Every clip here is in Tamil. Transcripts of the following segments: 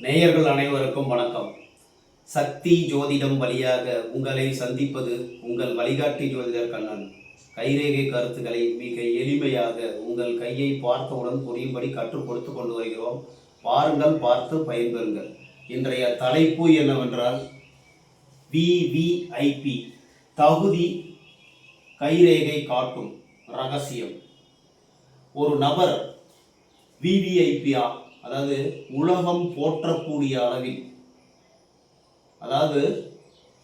நேயர்கள் அனைவருக்கும் வணக்கம். சக்தி ஜோதிடம் வழியாக உங்களை சந்திப்பது உங்கள் வழிகாட்டி ஜோதிடர் கண்ணன். கைரேகை கருத்துக்களை மிக எளிமையாக உங்கள் கையை பார்த்தவுடன் புரியும்படி கற்றுக் கொடுத்து கொண்டு வருகிறோம். பாருங்கள், பார்த்து பயன்பெறுங்கள். இன்றைய தலைப்பு என்னவென்றால் விவிஐபி தகுதி கைரேகை காட்டும் ரகசியம். ஒரு நபர் விவிஐபியா, அதாவது உலகம் போற்றக்கூடிய அளவில், அதாவது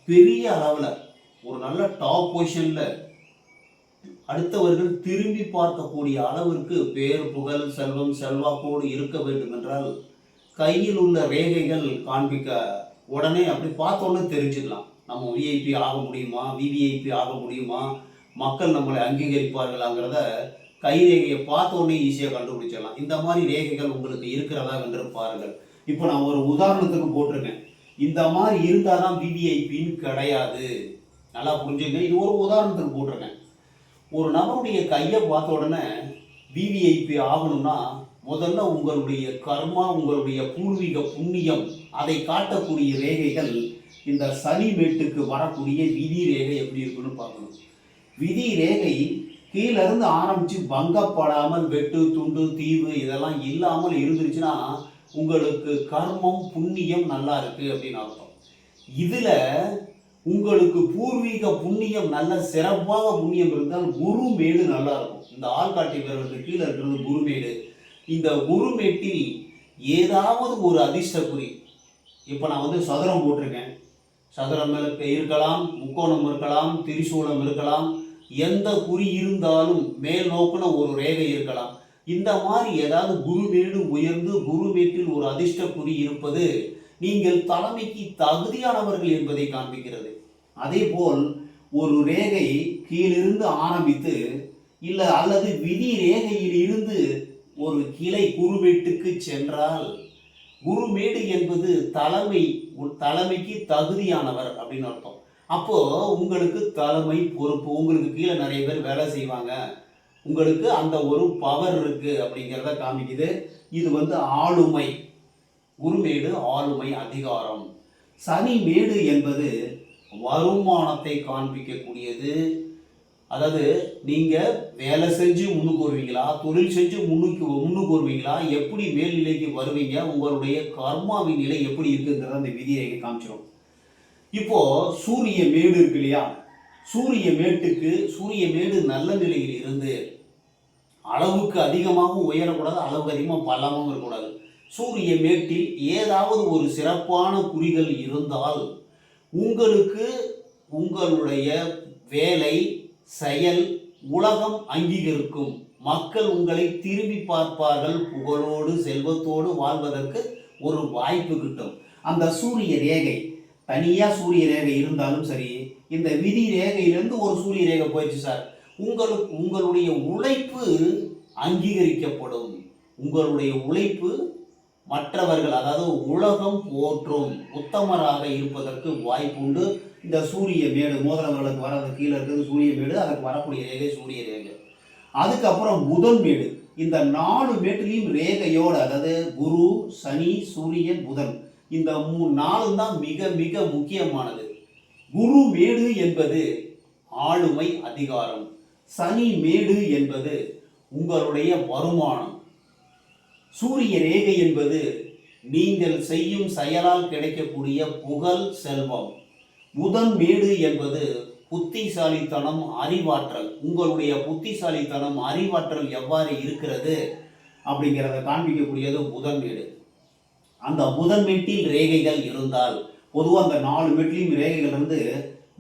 பெரிய அளவில் ஒரு நல்ல டாப் பொசிஷனில் அடுத்தவர்கள் திரும்பி பார்க்கக்கூடிய அளவிற்கு பேர், புகழ், செல்வம், செல்வாக்கோடு இருக்க வேண்டும் என்றால் கையில் உள்ள ரேகைகள் காண்பிக்க உடனே அப்படி பார்த்தோன்னே தெரிஞ்சுக்கலாம். நம்ம விஐபி ஆக முடியுமா, விவிஐபி ஆக முடியுமா, மக்கள் நம்மளை அங்கீகரிப்பார்களாங்கிறத கைரேகையை பார்த்த உடனே ஈஸியாக கண்டுபிடிச்சிடலாம். இந்த மாதிரி ரேகைகள் உங்களுக்கு இருக்கிறதா என்று பாருங்கள். இப்போ நான் ஒரு உதாரணத்துக்கு போட்டிருக்கேன். இந்த மாதிரி இருந்தால் தான் விவிஐபின்னு கிடையாது. நல்லா புரிஞ்சுங்க. இது ஒரு உதாரணத்துக்கு போட்டிருக்கேன். ஒரு நபருடைய கையை பார்த்த உடனே விவிஐபி ஆகணும்னா முதல்ல உங்களுடைய கர்மா, உங்களுடைய பூர்வீக புண்ணியம், அதை காட்டக்கூடிய ரேகைகள் இந்த சனி மேட்டுக்கு வரக்கூடிய விதி ரேகை எப்படி இருக்குன்னு பார்க்கணும். விதி ரேகை கீழிருந்து ஆரம்பித்து பங்கப்படாமல் வெட்டு, துண்டு, தீவு இதெல்லாம் இல்லாமல் இருந்துருச்சுன்னா உங்களுக்கு கர்மம், புண்ணியம் நல்லா இருக்கு அப்படின்னு அர்த்தம். இதில் உங்களுக்கு பூர்வீக புண்ணியம் நல்ல சிறப்பாக புண்ணியம் இருந்தால் குருமேடு நல்லா இருக்கும். இந்த ஆள்காட்டி விரலுக்கு கீழே இருக்கிறது குருமேடு. இந்த குருமேட்டில் ஏதாவது ஒரு அதிர்ஷ்டக்குறி, இப்போ நான் சதுரம் போட்டிருக்கேன். சதுரம் இருக்கலாம், முக்கோணம் இருக்கலாம், திரிசூலம் இருக்கலாம், எந்த குறி இருந்தாலும் மேல் நோக்கின ஒரு ரேகை இருக்கலாம். இந்த மாதிரி ஏதாவது குருமேடு உயர்ந்து குருமேட்டில் ஒரு அதிர்ஷ்ட குறி இருப்பது நீங்கள் தலைமைக்கு தகுதியானவர்கள் என்பதை காண்பிக்கிறது. அதே போல் ஒரு ரேகை கீழிருந்து ஆரம்பித்து இல்லை அல்லது விதி ரேகையில் இருந்து ஒரு கிளை குருமேட்டுக்கு சென்றால் குருமேடு என்பது தலைமைக்கு தகுதியானவர் அப்படின்னு அர்த்தம். அப்போ உங்களுக்கு தலைமை பொறுப்பு, உங்களுக்கு கீழே நிறைய பேர் வேலை செய்வாங்க, உங்களுக்கு அந்த ஒரு பவர் இருக்கு அப்படிங்கிறத காமிக்குது. இது ஆளுமை. குருமேடு ஆளுமை, அதிகாரம். சனி மேடு என்பது வருமானத்தை காண்பிக்கக்கூடியது. அதாவது நீங்க வேலை செஞ்சு முன்னுக்கு வருவீங்களா, தொழில் செஞ்சு முன்னுக்கு வருவீங்களா, எப்படி மேல்நிலைக்கு வருவீங்க, உங்களுடைய கர்மாவின் நிலை எப்படி இருக்குங்கிறத அந்த விதியை காமிச்சிடும். இப்போ சூரிய மேடு இருக்கு இல்லையா, சூரிய மேடு நல்ல நிலையில் இருந்து அளவுக்கு அதிகமாகவும் உயரக்கூடாது, அளவுக்கு அதிகமாக பள்ளமாகவும் இருக்கக்கூடாது. சூரிய மேட்டில் ஏதாவது ஒரு சிறப்பான குறிகள் இருந்தால் உங்களுக்கு உங்களுடைய வேலை, செயல் உலகம் அங்கீகரிக்கும். மக்கள் உங்களை திரும்பி பார்ப்பார்கள். புகழோடு செல்வத்தோடு வாழ்வதற்கு ஒரு வாய்ப்பு கிட்டும். அந்த சூரிய ரேகை தனியாக சூரிய ரேகை இருந்தாலும் சரி, இந்த விதி ரேகையிலிருந்து ஒரு சூரிய ரேகை போயிடுச்சு சார், உங்களுடைய உழைப்பு அங்கீகரிக்கப்படும். உங்களுடைய உழைப்பு மற்றவர்கள், அதாவது உலகம் போற்றும், உத்தமராக இருப்பதற்கு வாய்ப்பு உண்டு. இந்த சூரிய மேடு மோதிரங்களுக்கு வர்றது கீழே இருக்கிறது சூரிய மேடு, அதற்கு வரக்கூடிய ரேகை சூரிய ரேகை. அதுக்கப்புறம் புதன் மேடு. இந்த 4 மேட்டிலையும் ரேகையோடு, அதாவது குரு, சனி, சூரியன், புதன், இந்த 4 தான் மிக மிக முக்கியமானது. குரு மேடு என்பது ஆளுமை, அதிகாரம். சனி மேடு என்பது உங்களுடைய வருமானம். சூரிய ரேகை என்பது நீங்கள் செய்யும் செயலால் கிடைக்கக்கூடிய புகழ், செல்வம். புதன் மேடு என்பது புத்திசாலித்தனம், அறிவாற்றல். உங்களுடைய புத்திசாலித்தனம், அறிவாற்றல் எவ்வாறு இருக்கிறது அப்படிங்கிறத காண்பிக்கக்கூடியது புதன் மேடு. அந்த புதன் மேட்டில் ரேகைகள் இருந்தால், பொதுவாக அந்த 4 மேட்டிலையும் ரேகைகள்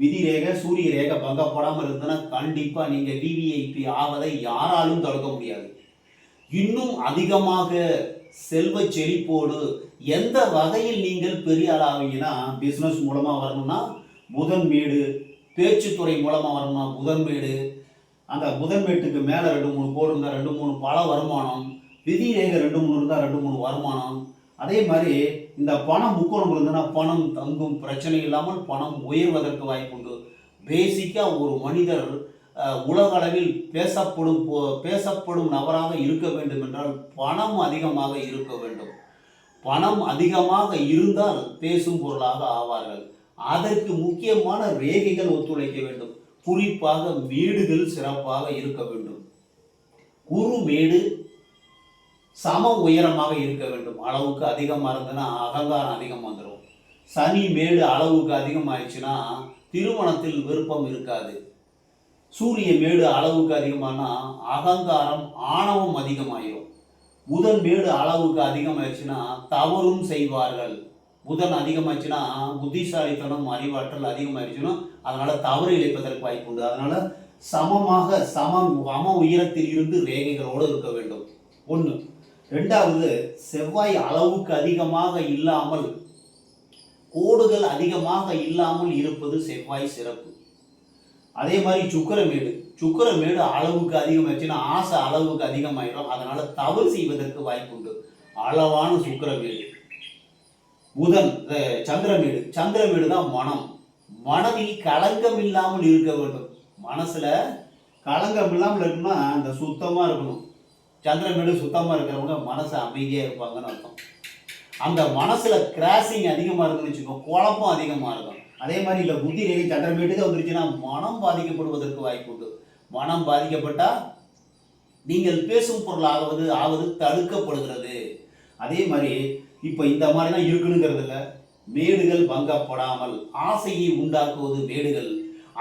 விதி ரேகை, சூரிய ரேகை பங்கப்படாமல் இருந்ததுன்னா கண்டிப்பாக நீங்கள் விவிஐபி ஆவதை யாராலும் தடுக்க முடியாது. இன்னும் அதிகமாக செல்வ செழிப்போடு எந்த வகையில் நீங்கள் பெரிய ஆளாவீங்கன்னா, பிஸ்னஸ் மூலமாக வரணும்னா புதன் மேடு, பேச்சுத்துறை மூலமாக வரணும்னா புதன் மேடு, அந்த புதன் மேட்டுக்கு மேலே 2-3 கோடு இருந்தால் 2-3 பல வருமானம், விதி ரேகை 2-3 இருந்தால் 2-3 வருமானம். அதே மாதிரி இந்த பணம் முக்கோணம் இருந்ததுன்னா பணம் தங்கும், பிரச்சனை இல்லாமல் பணம் உயர்வதற்கு வாய்ப்புண்டு. பேசிக்காக ஒரு மனிதர் உலக அளவில் பேசப்படும் நபராக இருக்க வேண்டும் என்றால் பணம் அதிகமாக இருக்க வேண்டும். பணம் அதிகமாக இருந்தால் பேசும் பொருளாக ஆவார்கள். அதற்கு முக்கியமான ரேகைகள் ஒத்துழைக்க வேண்டும். குறிப்பாக மேடுகள் சிறப்பாக இருக்க வேண்டும். குரு மேடு சம உயரமாக இருக்க வேண்டும். அளவுக்கு அதிகமாக இருந்ததுன்னா அகங்காரம் அதிகம் வந்துடும். சனி மேடு அளவுக்கு அதிகமாயிடுச்சுன்னா திருமணத்தில் விருப்பம் இருக்காது. சூரிய மேடு அளவுக்கு அதிகமானா அகங்காரம் ஆணவம் அதிகமாயிடும். புதன் மேடு அளவுக்கு அதிகமாயிடுச்சுன்னா தவறும் செய்வார்கள். புதன் அதிகமாச்சுன்னா புத்திசாலித்தனம் அறிவாற்றல் அதிகமாயிடுச்சுன்னா அதனால தவறு இழைப்பதற்கு வாய்ப்பு உண்டு. அதனால சமமாக சம உயரத்தில் இருந்து ரேகைகளோடு இருக்க வேண்டும். ஒன்று. ரெண்டாவது, செவ்வாய் அளவுக்கு அதிகமாக இல்லாமல் கோடுகள் அதிகமாக இல்லாமல் இருப்பது செவ்வாய் சிறப்பு. அதே மாதிரி சுக்கிரமேடு அளவுக்கு அதிகமாச்சுன்னா ஆசை அளவுக்கு அதிகமாயிடும். அதனால தவறு செய்வதற்கு வாய்ப்பு உண்டு. அளவான சுக்கிரமேடு. புதன் சந்திரமேடு தான் மனம். மனதில் களங்கம் இல்லாமல் இருக்க வேண்டும். மனசுல களங்கம் இல்லாமல் இருக்குன்னா அந்த சுத்தமா இருக்கணும். சந்திரமேடு சுத்தமா இருக்கிறவங்க மனசு அமைதியா இருப்பாங்கன்னு அர்த்தம். அந்த மனசுல கிராசிங் அதிகமா இருக்குன்னு வச்சுக்கோ, குழப்பம் அதிகமா இருக்கும். அதே மாதிரி இல்லை புத்தி ரேகை சந்திரமேட்டுக்கு வந்துருச்சுன்னா மனம் பாதிக்கப்படுவதற்கு வாய்ப்பு உண்டு. மனம் பாதிக்கப்பட்டா நீங்கள் பேசும் பொருள் ஆவது தடுக்கப்படுகிறது. அதே மாதிரி இப்போ இந்த மாதிரி தான் இருக்கணுங்கிறது இல்லை. மேடுகள் பங்கப்படாமல் ஆசையை உண்டாக்குவது மேடுகள்.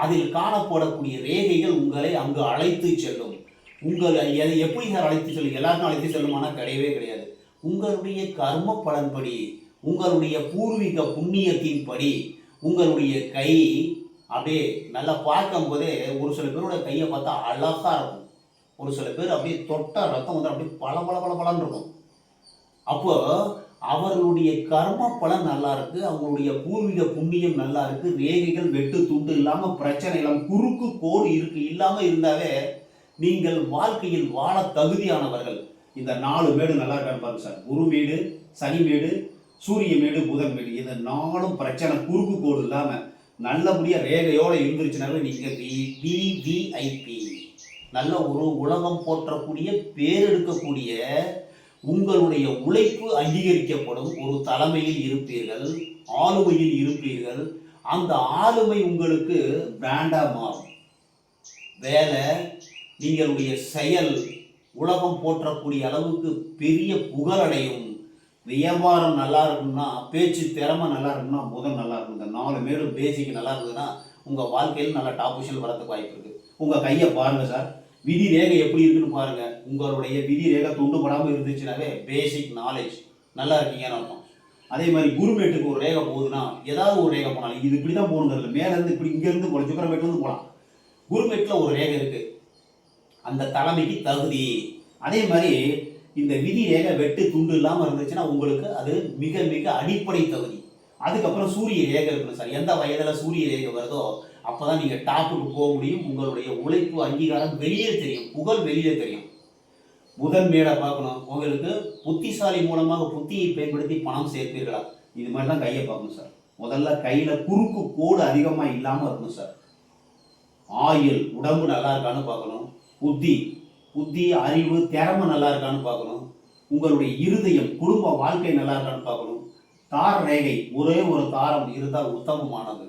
அதில் காணப்படக்கூடிய ரேகைகள் உங்களை அங்கு அழைத்து செல்லும். உங்களை எப்படி சார் அழைத்து செல்லும்? எல்லாருக்கும் அழைத்து செல்லுமானா கிடையவே கிடையாது. உங்களுடைய கர்ம பலன்படி, உங்களுடைய பூர்வீக புண்ணியத்தின் படி உங்களுடைய கை அப்படியே நல்லா பார்க்கும் போதே ஒரு சில பேரோட கையை பார்த்தா அழகா இருக்கும். ஒரு சில பேர் அப்படியே தொட்ட ரத்தம் வந்து அப்படியே பல இருக்கும். அப்போ அவர்களுடைய கர்ம பலன் நல்லா இருக்கு, அவங்களுடைய பூர்வீக புண்ணியம் நல்லா இருக்கு, ரேகைகள் வெட்டு துண்டு இல்லாம பிரச்சனை இல்லாம குறுக்கு கோடு இல்லாம இருந்தாவே நீங்கள் வாழ்க்கையில் வாழ தகுதியானவர்கள். இந்த 4 மேடு நல்லா இருக்கான்னு பாருங்க சார். குரு மேடு, சனி மேடு, சூரிய மேடு, புதன் மேடு. இந்த 4 பிரச்சனை குறுக்கு கோடு இல்லாம நல்லபடியா ரேகையோட இருந்துருச்சுனாவே நீங்க விவிஐபி நல்ல ஒரு உலகம் போற்றக்கூடிய பேரெடுக்கக்கூடிய உங்களுடைய உழைப்பு அங்கீகரிக்கப்படும் ஒரு தலைமையில் இருப்பீர்கள், ஆளுமையில் இருப்பீர்கள். அந்த ஆளுமை உங்களுக்கு பிராண்டா மாறும். வேலை, நீங்களுடைய செயல் உலகம் போற்றக்கூடிய அளவுக்கு பெரிய புகழடையும். வியாபாரம் நல்லா இருக்கும்னா, பேச்சு திறமை நல்லா இருக்கும்னா, புதன் நல்லா இருக்கும். இந்த 4 மேடு பேசிக் நல்லா இருக்குதுன்னா உங்கள் வாழ்க்கையில் நல்ல டாப் பொசிஷன் வரதுக்கு வாய்ப்பு இருக்குது. உங்கள் கையை பாருங்கள் சார், விதி ரேகை எப்படி இருக்குன்னு பாருங்க. உங்களுடைய விதி ரேகை துண்டுபடாமல் இருந்துச்சுனாவே பேசிக் நாலேஜ் நல்லா இருக்கீங்கன்னு அர்த்தம். அதே மாதிரி குருமேட்டுக்கு ஒரு ரேகை போகுதுன்னா ஏதாவது ஒரு ரேகை போனாலும் இது இப்படி தான் போகணுங்கிறது. மேலேருந்து இப்படி இங்கேருந்து போகலாம், சுக்கரமேட்லேருந்து போகலாம். குருமேட்டில் ஒரு ரேகை இருக்குது, அந்த தலைமைக்கு தகுதி. அதே மாதிரி இந்த விதி ரேகை வெட்டு துண்டு இல்லாமல் இருந்துச்சுன்னா உங்களுக்கு அது மிக மிக அடிப்படை தகுதி. அதுக்கப்புறம் சூரிய ரேகை இருக்கணும் சார். எந்த வயதில் சூரிய ரேகை வருதோ அப்போ தான் நீங்கள் டாப்புக்கு போக முடியும். உங்களுடைய உழைப்பு அங்கீகாரம் வெளியே தெரியும், புகழ் வெளியே தெரியும். புதன் மேடை பார்க்கணும். உங்களுக்கு புத்திசாலி மூலமாக புத்தியை பயன்படுத்தி பணம் சேர்ப்பீர்களா? இது மாதிரி தான் கையை பார்க்கணும் சார். முதல்ல கையில் குறுக்கு கோடு அதிகமாக இல்லாமல் இருக்கணும் சார். ஆயுள், உடம்பு நல்லா இருக்கான்னு பார்க்கணும். புத்தி அறிவு திறமை நல்லா இருக்கான்னு பார்க்கணும். உங்களுடைய இருதயம் குடும்ப வாழ்க்கை நல்லா இருக்கான்னு பார்க்கணும். தார ரேகை ஒரே ஒரு தாரம் இருந்தால் உத்தமமானது.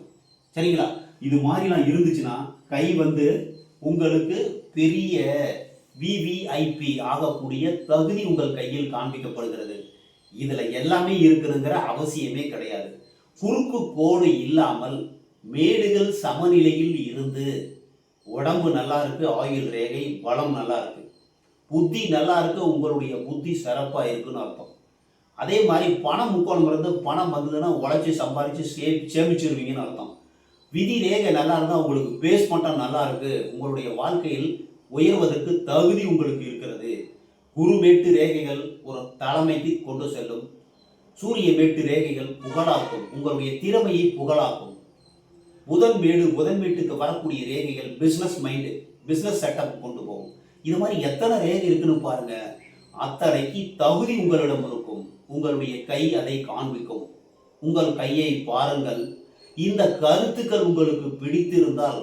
சரிங்களா? இது மாதிரிலாம் இருந்துச்சுன்னா கை வந்து உங்களுக்கு பெரிய விவிஐபி ஆகக்கூடிய தகுதி உங்கள் கையில் காண்பிக்கப்படுகிறது. இதில் எல்லாமே இருக்குதுங்கிற அவசியமே கிடையாது. குறுக்கு கோடு இல்லாமல் மேடுகள் சமநிலையில் இருந்து உடம்பு நல்லா இருக்கு, ஆயுள் ரேகை பலம் நல்லா இருக்கு, புத்தி நல்லா இருக்கு, உங்களுடைய புத்தி சிறப்பாக இருக்குன்னு அர்த்தம். அதே மாதிரி பணம் முக்கோணம் இருந்து பணம் வந்ததுன்னா உழைச்சி சம்பாதிச்சு சேமிச்சிருவீங்கன்னு அர்த்தம். விதி ரேகை நல்லா இருந்தால் உங்களுக்கு பேஸ்மெண்ட்டாக நல்லா இருக்கு, உங்களுடைய வாழ்க்கையில் உயர்வதற்கு தகுதி உங்களுக்கு இருக்கிறது. குரு மேட்டு ரேகைகள் ஒரு தலைமைக்கு கொண்டு செல்லும். சூரிய மேட்டு ரேகைகள் புகழாக்கும், உங்களுடைய திறமையை புகழாக்கும். புதன் மேட்டுக்கு வரக்கூடிய ரேகைகள் பிஸ்னஸ் மைண்டு, பிஸ்னஸ் செட்டப் கொண்டு போகும். இது மாதிரி எத்தனை ரேகை இருக்குன்னு பாருங்க. அத்தனைக்கு தகுதி உங்களிடம் இருக்கும். உங்களுடைய கை அதை காண்பிக்கும். உங்கள் கையை பாருங்கள். இந்த கருத்துக்கள் உங்களுக்கு பிடித்திருந்தால்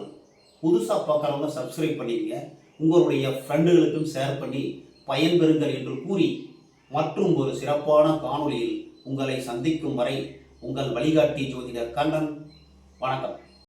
புதுசாக பார்க்குறவங்க சப்ஸ்கிரைப் பண்ணிடுங்க. உங்களுடைய ஃப்ரெண்டுகளுக்கும் ஷேர் பண்ணி பயன்பெறுங்கள் என்று கூறி மற்றும் ஒரு சிறப்பான காணொளியில் உங்களை சந்திக்கும் வரை உங்கள் வழிகாட்டி ஜோதிடர் கண்ணன். வணக்கம்.